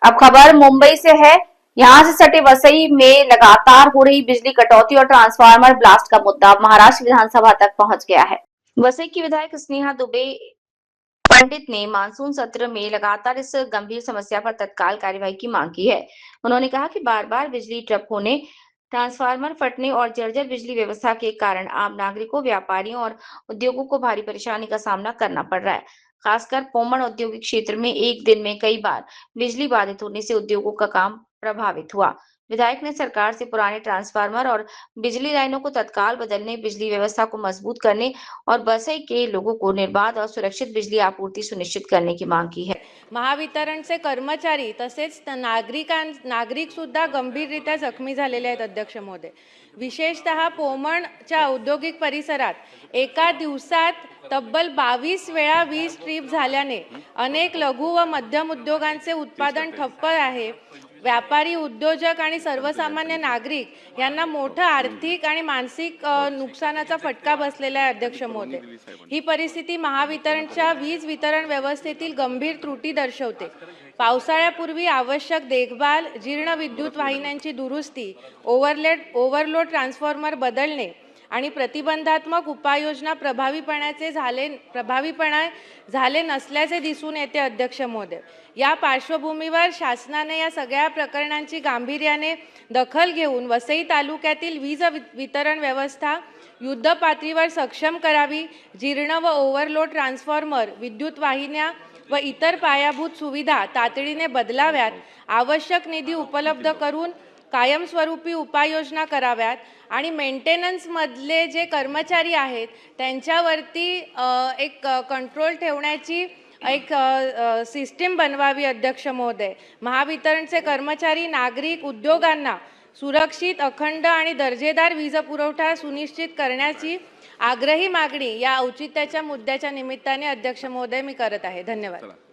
अब खबर मुंबई से है। यहां से सटे वसई में लगातार हो रही बिजली कटौती और ट्रांसफार्मर ब्लास्ट का मुद्दा महाराष्ट्र विधानसभा तक पहुंच गया है। वसई की विधायक स्नेहा दुबे पंडित ने मानसून सत्र में लगातार इस गंभीर समस्या पर तत्काल कार्यवाही की मांग की है। उन्होंने कहा कि बार बार बिजली ट्रप होने, ट्रांसफार्मर फटने और जर्जर बिजली व्यवस्था के कारण आम नागरिकों, व्यापारियों और उद्योगों को भारी परेशानी का सामना करना पड़ रहा है। खासकर पोमण औद्योगिक क्षेत्र में एक दिन में कई बार बिजली बाधित होने से उद्योगों का काम प्रभावित हुआ। विधायक ने सरकार से पुराने ट्रांसफार्मर और बिजली लाइनों को तत्काल बदलने, बिजली व्यवस्था को मजबूत करने और वसई के लोगों को निर्बाध और सुरक्षित बिजली आपूर्ति सुनिश्चित करने की मांग की है। महावितरणचे कर्मचारी तसेच नागरिक सुद्धा गंभीररित्या जखमी झालेले आहेत अध्यक्ष महोदय। विशेषतः पोमणच्या औद्योगिक परिसरात एका दिवसात तब्बल 22 वेळा वीज ट्रिप झाल्याने अनेक लघु व मध्यम उद्योगांचे उत्पादन ठप्प आहे। व्यापारी, उद्योजक आणि सर्वसामान्य नागरिक यांना मोठं आर्थिक आणि मानसिक नुकसानाचा फटका बसलेला आहे अध्यक्ष महोदय। ही परिस्थिती महावितरणच्या वीज वितरण व्यवस्थेतील गंभीर त्रुटी दर्शवते। पावसाळ्यापूर्वी आवश्यक देखभाल, जीर्ण विद्युत वाहिन्यांची दुरुस्ती, ओव्हरलोड ट्रान्सफॉर्मर बदलणे आणि प्रतिबंधात्मक उपाययोजना प्रभावीपणे झाले नसल्याचे दिसून येते अध्यक्ष महोदय। या पार्श्वभूमीवर शासनाने या सगळ्या प्रकरणांची गांभीर्याने दखल घेऊन वसई तालुक्यातील वीज वितरण व्यवस्था युद्ध पातळीवर सक्षम करावी, जीर्ण व ओव्हरलोड ट्रान्सफॉर्मर, विद्युत वाहिन्या व इतर पायाभूत सुविधा तातडीने बदलाव्यात, आवश्यक निधी उपलब्ध करून कायमस्वरूपी उपाययोजना कराव्यात आणि मेंटेनन्स मधले जे कर्मचारी आहेत त्यांच्यावरती एक कंट्रोल ठेवण्याची एक सिस्टीम बनवावी अध्यक्ष महोदय। महावितरणचे कर्मचारी, नागरिक, उद्योगांना सुरक्षित, अखंड आणि दर्जेदार वीज पुरवठा सुनिश्चित करण्याची आग्रही मागणी या औचित्याच्या मुद्द्याच्या निमित्ताने अध्यक्ष महोदय मी करत आहे। धन्यवाद।